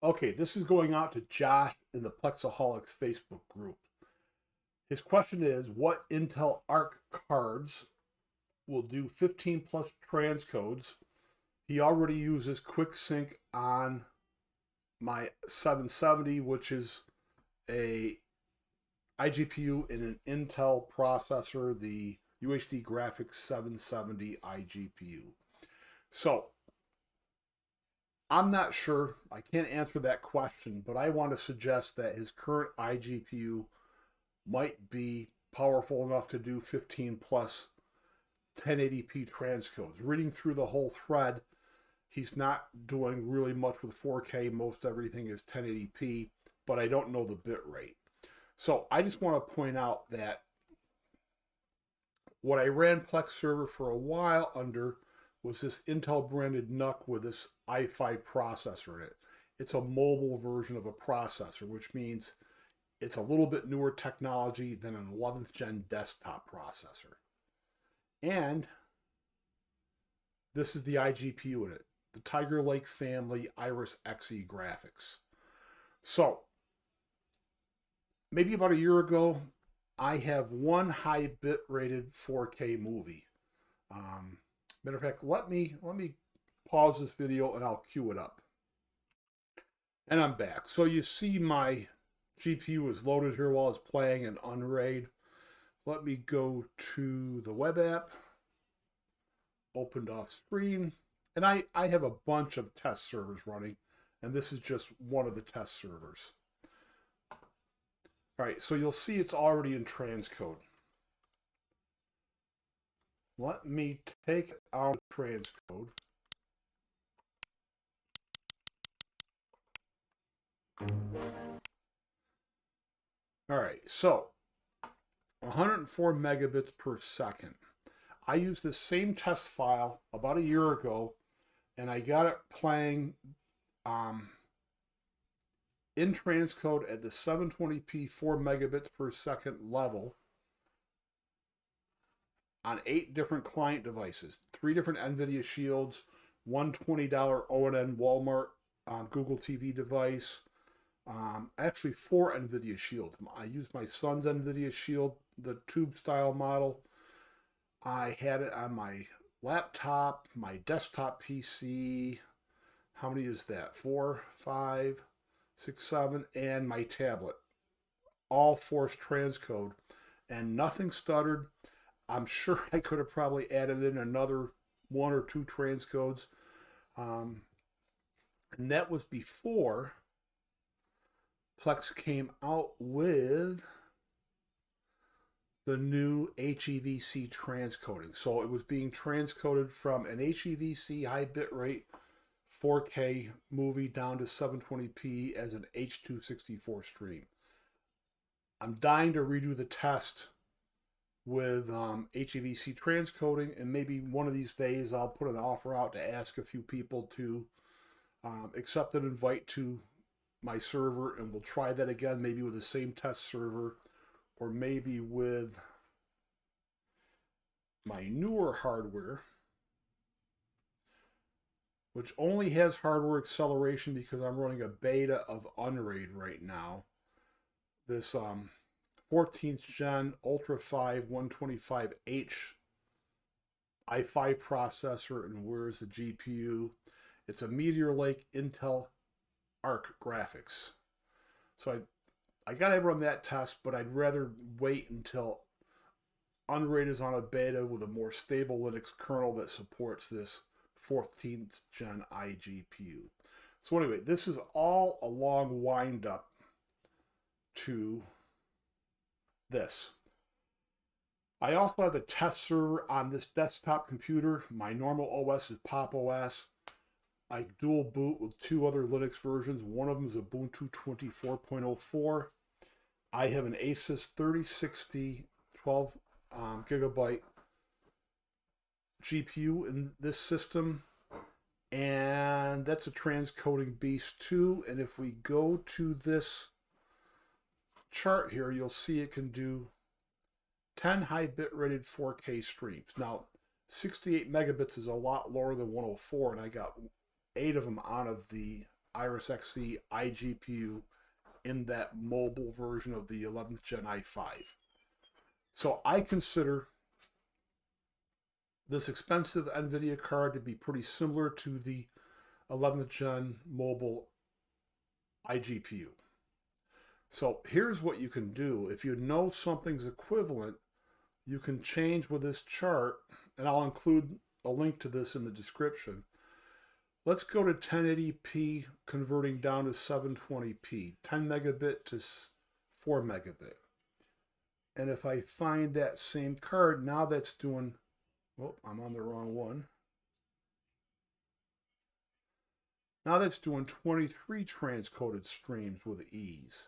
Okay, this is going out to Josh in the Plexaholics Facebook group. His question is, what Intel Arc cards will do 15 plus transcodes? He already uses QuickSync on my 770, which is a iGPU in an Intel processor, the UHD Graphics 770 iGPU. So, I'm not sure. I can't answer that question, but I want to suggest that his current iGPU might be powerful enough to do 15 plus 1080p transcodes. Reading through the whole thread, he's not doing really much with 4K. Most everything is 1080p, but I don't know the bit rate. So I just want to point out that what I ran Plex server for a while under was this Intel branded NUC with this i5 processor in it. It's a mobile version of a processor, which means it's a little bit newer technology than an 11th gen desktop processor. And this is the iGPU in it, the Tiger Lake family Iris Xe graphics. So, maybe about a year ago, I have one high bit rated 4K movie. Matter of fact, let me pause this video and I'll cue it up. And I'm back. So you see my GPU is loaded here while it's playing an Unraid. Let me go to the web app, opened off screen, and I have a bunch of test servers running, and this is just one of the test servers. All right, so you'll see it's already in transcode. Let me take out transcode. All right, so 104 megabits per second. I used this same test file about a year ago, and I got it playing in transcode at the 720p 4 megabits per second level on 8 different client devices, 3 different Nvidia Shields, one $20 O&N Walmart Google TV device, actually 4 Nvidia Shields. I used my son's Nvidia Shield, the tube style model. I had it on my laptop, my desktop PC. How many is that? 4, 5, 6, 7, and my tablet. All forced transcode, and nothing stuttered. I'm sure I could have probably added in another 1 or 2 transcodes. And that was before Plex came out with the new HEVC transcoding. So it was being transcoded from an HEVC high bitrate 4K movie down to 720p as an H.264 stream. I'm dying to redo the test with HEVC transcoding, and maybe one of these days I'll put an offer out to ask a few people to accept an invite to my server, and we'll try that again, maybe with the same test server, or maybe with my newer hardware, which only has hardware acceleration because I'm running a beta of Unraid right now. This 14th gen Ultra 5 125H i5 processor, and where's the GPU? It's a Meteor Lake Intel Arc graphics. So I gotta run that test, but I'd rather wait until Unraid is on a beta with a more stable Linux kernel that supports this 14th gen iGPU. So anyway, this is all a long wind up to this. I also have a test server on this desktop computer. My normal OS is Pop OS. I dual boot with 2 other Linux versions. One of them is Ubuntu 24.04. I have an Asus 3060 12 gigabyte GPU in this system, and that's a transcoding beast too. And if we go to this chart here, you'll see it can do 10 high bit rated 4K streams. Now 68 megabits is a lot lower than 104, and I got 8 of them out of the Iris Xe iGPU in that mobile version of the 11th Gen i5. So I consider this expensive Nvidia card to be pretty similar to the 11th Gen mobile iGPU. So here's what you can do. If you know something's equivalent, you can change with this chart, and I'll include a link to this in the description. Let's go to 1080p converting down to 720p, 10 megabit to 4 megabit. And if I find that same card, now that's doing, oh, I'm on the wrong one. Now that's doing 23 transcoded streams with ease.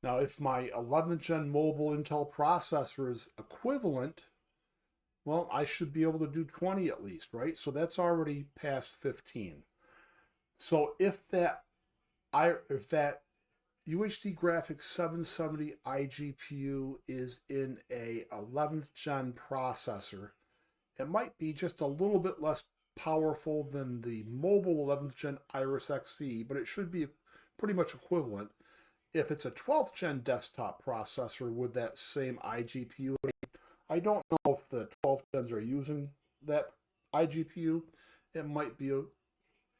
Now, if my 11th Gen mobile Intel processor is equivalent, well, I should be able to do 20 at least, right? So that's already past 15. So if that UHD Graphics 770 iGPU is in a 11th Gen processor, it might be just a little bit less powerful than the mobile 11th Gen Iris Xe, but it should be pretty much equivalent. If it's a 12th Gen desktop processor with that same iGPU, I don't know if the 12th Gens are using that iGPU. It might be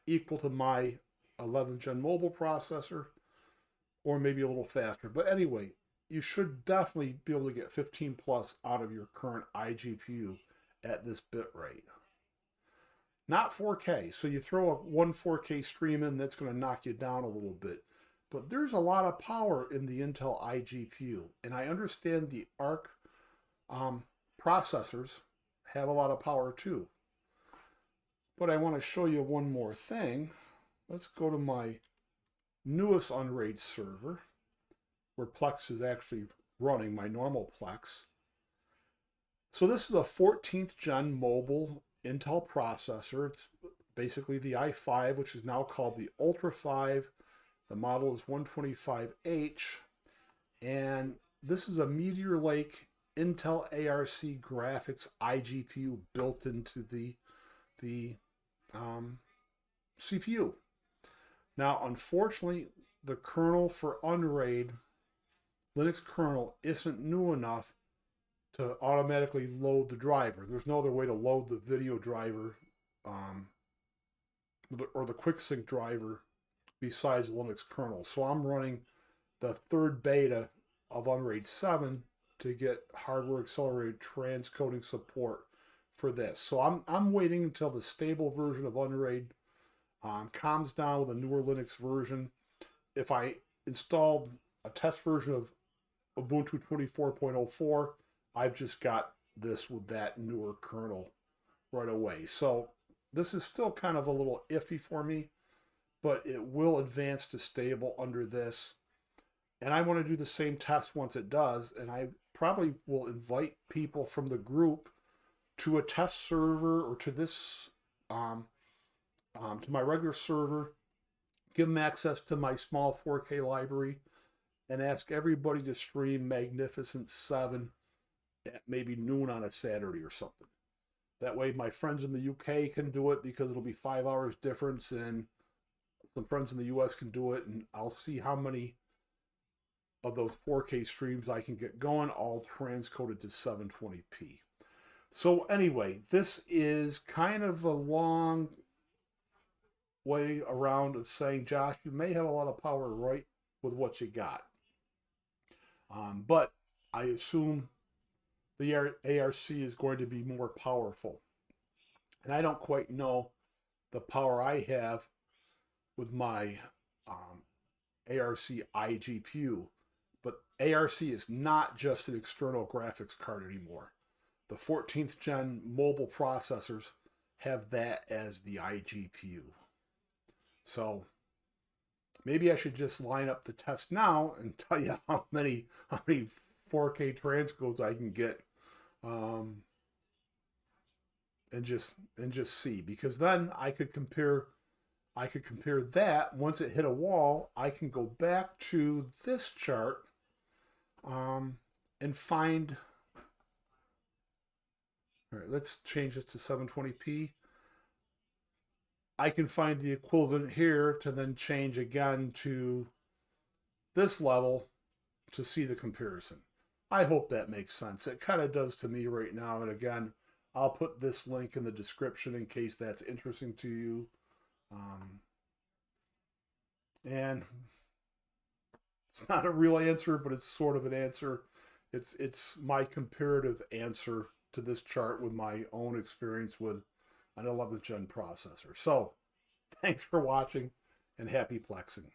equal to my 11th Gen mobile processor, or maybe a little faster. But anyway, you should definitely be able to get 15 plus out of your current iGPU at this bit rate. Not 4K, so you throw one 4K stream in, that's going to knock you down a little bit. But there's a lot of power in the Intel iGPU, and I understand the ARC processors have a lot of power too. But I want to show you one more thing. Let's go to my newest Unraid server, where Plex is actually running, my normal Plex. So this is a 14th Gen mobile Intel processor. It's basically the i5, which is now called the Ultra 5. The model is 125H, and this is a Meteor Lake Intel ARC graphics iGPU built into the CPU. Now, unfortunately, the kernel for Unraid, Linux kernel, isn't new enough to automatically load the driver. There's no other way to load the video driver or the QuickSync driver besides Linux kernel. So I'm running the third beta of Unraid 7 to get hardware accelerated transcoding support for this. So I'm waiting until the stable version of Unraid calms down with a newer Linux version. If I installed a test version of Ubuntu 24.04, I've just got this with that newer kernel right away. So this is still kind of a little iffy for me, but it will advance to stable under this. And I want to do the same test once it does, and I probably will invite people from the group to a test server or to this, to my regular server, give them access to my small 4K library, and ask everybody to stream Magnificent 7 at maybe noon on a Saturday or something. That way my friends in the UK can do it because it'll be 5 hours difference, and some friends in the US can do it, and I'll see how many of those 4K streams I can get going, all transcoded to 720p. So anyway, this is kind of a long way around of saying, Josh, you may have a lot of power right with what you got. But I assume the ARC is going to be more powerful. And I don't quite know the power I have with my ARC iGPU. But ARC is not just an external graphics card anymore. The 14th Gen mobile processors have that as the iGPU. So maybe I should just line up the test now and tell you how many 4K transcodes I can get, and just see, because then I could compare that. Once it hit a wall, I can go back to this chart and find. All right, let's change this to 720p. I can find the equivalent here to then change again to this level to see the comparison. I hope that makes sense. It kind of does to me right now. And again, I'll put this link in the description in case that's interesting to you. And it's not a real answer, but it's sort of an answer. It's my comparative answer to this chart with my own experience with an 11th gen processor. So thanks for watching and happy plexing.